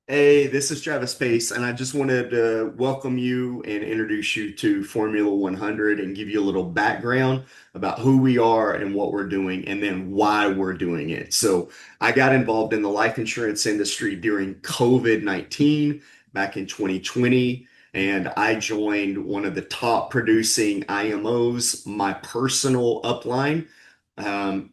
Hey, this is Travis Pace, and I just wanted to welcome you and introduce you to Formula 100 and give you a little background about who we are and what we're doing, and then why we're doing it. So, I got involved in the life insurance industry during COVID-19 back in 2020, and I joined one of the top producing IMOs. My personal upline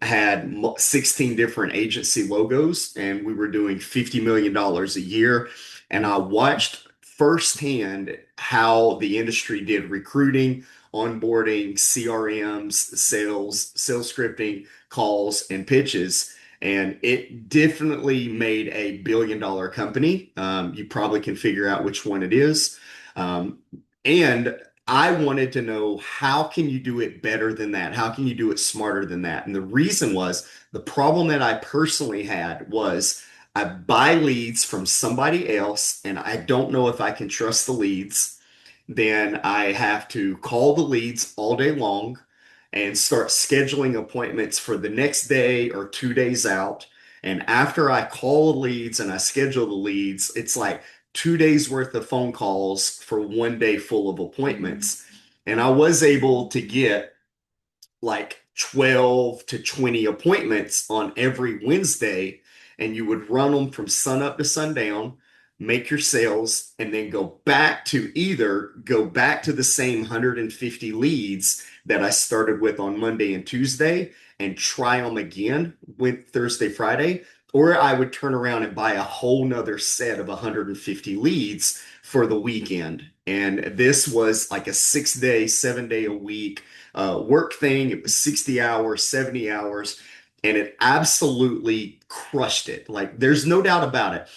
had 16 different agency logos, and we were doing $50 million a year. And I watched firsthand how the industry did recruiting, onboarding, CRMs, sales scripting, calls, and pitches. And it definitely made a billion-dollar company. You probably can figure out which one it is. Um, and I wanted to know, how can you do it better than that? How can you do it smarter than that? And the reason was, the problem that I personally had was I buy leads from somebody else and I don't know if I can trust the leads. Then I have to call the leads all day long and start scheduling appointments for the next day or 2 days out. And after I call the leads and I schedule the leads, it's like 2 days worth of phone calls for one day full of appointments. And I was able to get like 12 to 20 appointments on every Wednesday, and you would run them from sun up to sundown, make your sales, and then go back to the same 150 leads that I started with on Monday and Tuesday and try them again with Thursday, Friday, or I would turn around and buy a whole nother set of 150 leads for the weekend. And this was like a 6 day, 7 day a week work thing. It was 60 hours, 70 hours, and it absolutely crushed it. Like, there's no doubt about it.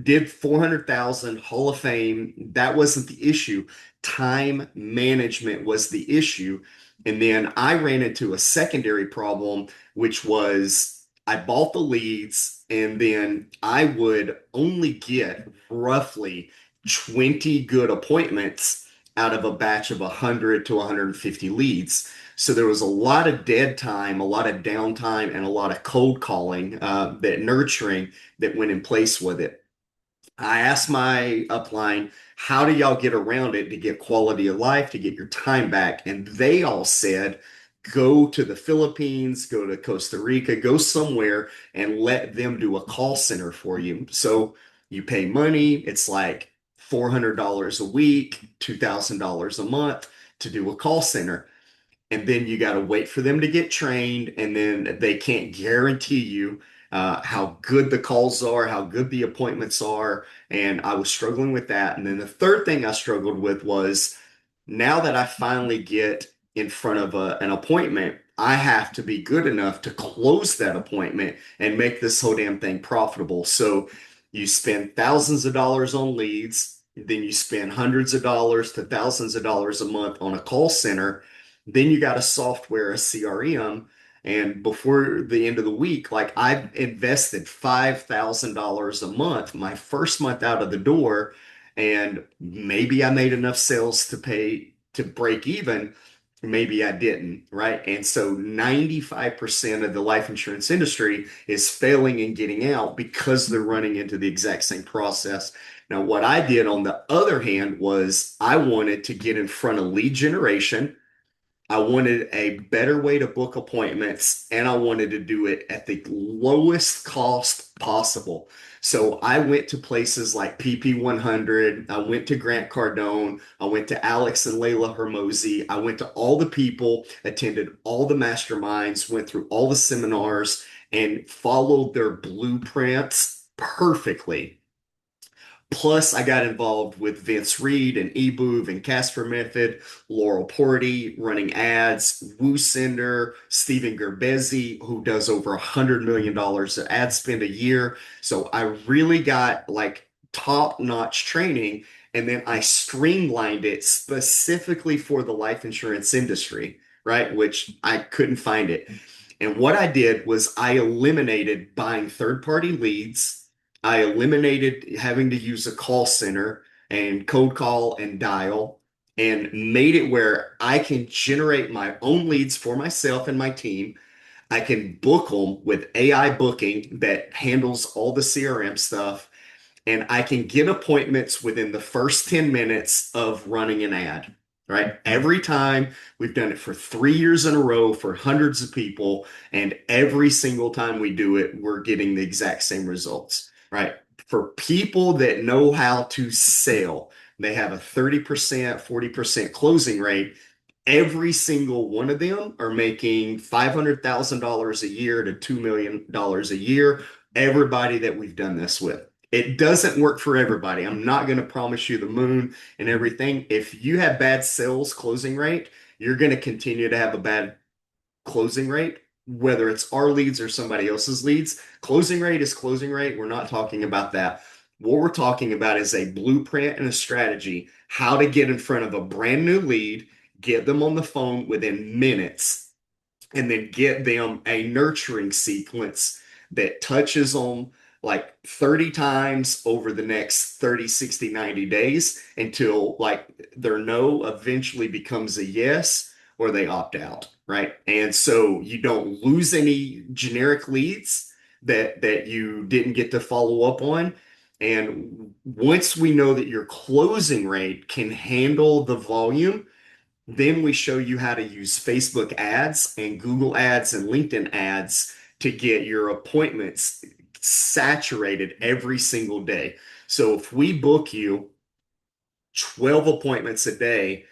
Did 400,000 Hall of Fame. That wasn't the issue. Time management was the issue. And then I ran into a secondary problem, which was I bought the leads and then I would only get roughly 20 good appointments out of a batch of 100 to 150 leads. So there was a lot of dead time, a lot of downtime, and a lot of cold calling, that nurturing that went in place with it. I asked my upline, how do y'all get around it to get quality of life, to get your time back? And they all said, go to the Philippines, go to Costa Rica, go somewhere and let them do a call center for you. So you pay money, it's like $400 a week, $2,000 a month to do a call center. And then you got to wait for them to get trained, and then they can't guarantee you how good the calls are, how good the appointments are. And I was struggling with that. And then the third thing I struggled with was, now that I finally get in front of an appointment, I have to be good enough to close that appointment and make this whole damn thing profitable. So you spend thousands of dollars on leads, then you spend hundreds of dollars to thousands of dollars a month on a call center. Then you got a software, a CRM, and before the end of the week, like, I've invested $5,000 a month, my first month out of the door, and maybe I made enough sales to pay to break even. Maybe I didn't, right? And so 95% of the life insurance industry is failing and getting out because they're running into the exact same process. Now, what I did on the other hand was I wanted to get in front of lead generation. I wanted a better way to book appointments, and I wanted to do it at the lowest cost possible. So I went to places like PP 100. I went to Grant Cardone. I went to Alex and Layla Hermosi. I went to all the people, attended all the masterminds, went through all the seminars, and followed their blueprints perfectly. Plus, I got involved with Vince Reed and eBoov and Casper Method, Laurel Porty running ads, Woo Sender, Stephen Gerbezi, who does over $100 million of ad spend a year. So I really got like top-notch training, and then I streamlined it specifically for the life insurance industry, right? Which I couldn't find it. And what I did was I eliminated buying third-party leads. I eliminated having to use a call center and code call and dial, and made it where I can generate my own leads for myself and my team. I can book them with AI booking that handles all the CRM stuff. and I can get appointments within the first 10 minutes of running an ad, right? Every time we've done it for 3 years in a row for hundreds of people, and every single time we do it, we're getting the exact same results, right? For people that know how to sell, they have a 30%, 40% closing rate. Every single one of them are making $500,000 a year to $2 million a year. Everybody that we've done this with. It doesn't work for everybody. I'm not going to promise you the moon and everything. If you have bad sales closing rate, you're going to continue to have a bad closing rate, whether it's our leads or somebody else's leads. Closing rate is closing rate. We're not talking about that. What we're talking about is a blueprint and a strategy, how to get in front of a brand new lead, get them on the phone within minutes, and then get them a nurturing sequence that touches them like 30 times over the next 30, 60, 90 days until like their no eventually becomes a yes or they opt out, right? And so you don't lose any generic leads that you didn't get to follow up on. And once we know that your closing rate can handle the volume, then we show you how to use Facebook ads and Google ads and LinkedIn ads to get your appointments saturated every single day. So if we book you 12 appointments a day,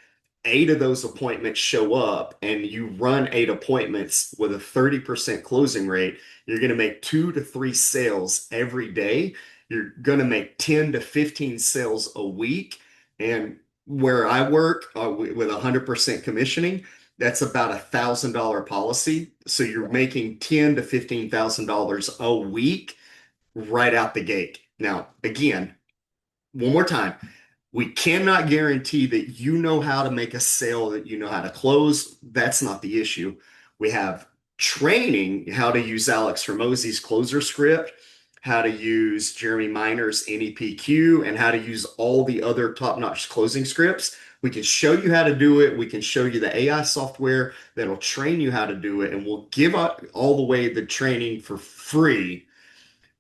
eight of those appointments show up and you run eight appointments with a 30% closing rate, you're going to make 2 to 3 sales every day. You're going to make 10 to 15 sales a week. And where I work with 100% commissioning, that's about $1,000 policy. So you're making ten to $15,000 a week right out the gate. Now, again, one more time, we cannot guarantee that you know how to make a sale, that you know how to close. That's not the issue. We have training how to use Alex Hormozi's closer script, how to use Jeremy Miner's NEPQ, and how to use all the other top-notch closing scripts. We can show you how to do it. We can show you the AI software that'll train you how to do it, and we'll give out all the way the training for free.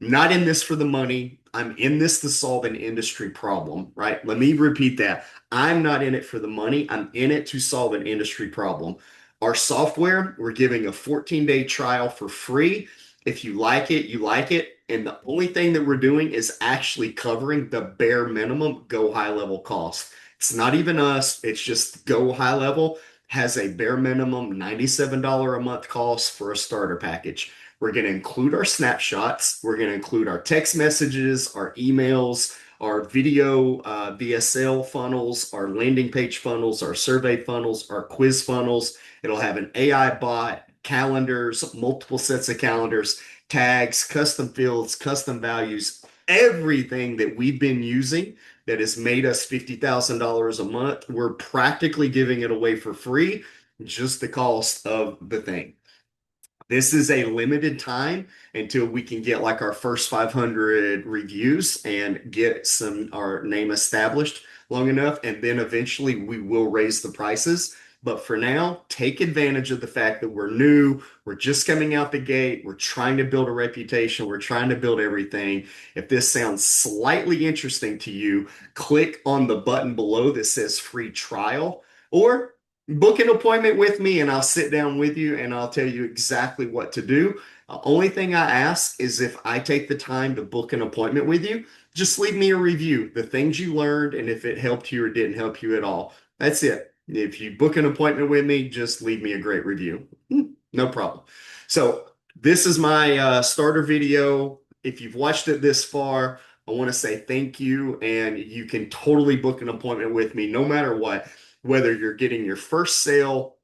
I'm not in this for the money. I'm in this to solve an industry problem, right? Let me repeat that. I'm not in it for the money. I'm in it to solve an industry problem. Our software, we're giving a 14-day trial for free. If you like it, you like it. And the only thing that we're doing is actually covering the bare minimum go high level cost. It's not even us. It's just go high level has a bare minimum $97 a month cost for a starter package. We're going to include our snapshots. We're going to include our text messages, our emails, our video VSL funnels, our landing page funnels, our survey funnels, our quiz funnels. It'll have an AI bot, calendars, multiple sets of calendars, tags, custom fields, custom values, everything that we've been using that has made us $50,000 a month. We're practically giving it away for free, just the cost of the thing. This is a limited time until we can get like our first 500 reviews and get our name established long enough. And then eventually we will raise the prices. But for now, take advantage of the fact that we're new. We're just coming out the gate. We're trying to build a reputation. We're trying to build everything. If this sounds slightly interesting to you, click on the button below that says free trial, or book an appointment with me and I'll sit down with you and I'll tell you exactly what to do. The only thing I ask is if I take the time to book an appointment with you, just leave me a review, the things you learned, and if it helped you or didn't help you at all. That's it. If you book an appointment with me, just leave me a great review. No problem. So this is my starter video. If you've watched it this far, I want to say thank you, and you can totally book an appointment with me no matter what, whether you're getting your first sale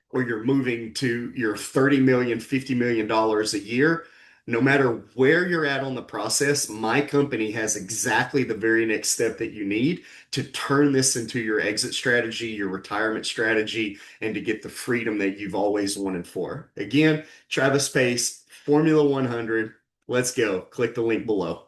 or you're moving to your 30 million, $50 million a year. No matter where you're at on the process, my company has exactly the very next step that you need to turn this into your exit strategy, your retirement strategy, and to get the freedom that you've always wanted for. Again, Travis Pace, Formula 100. Let's go. Click the link below.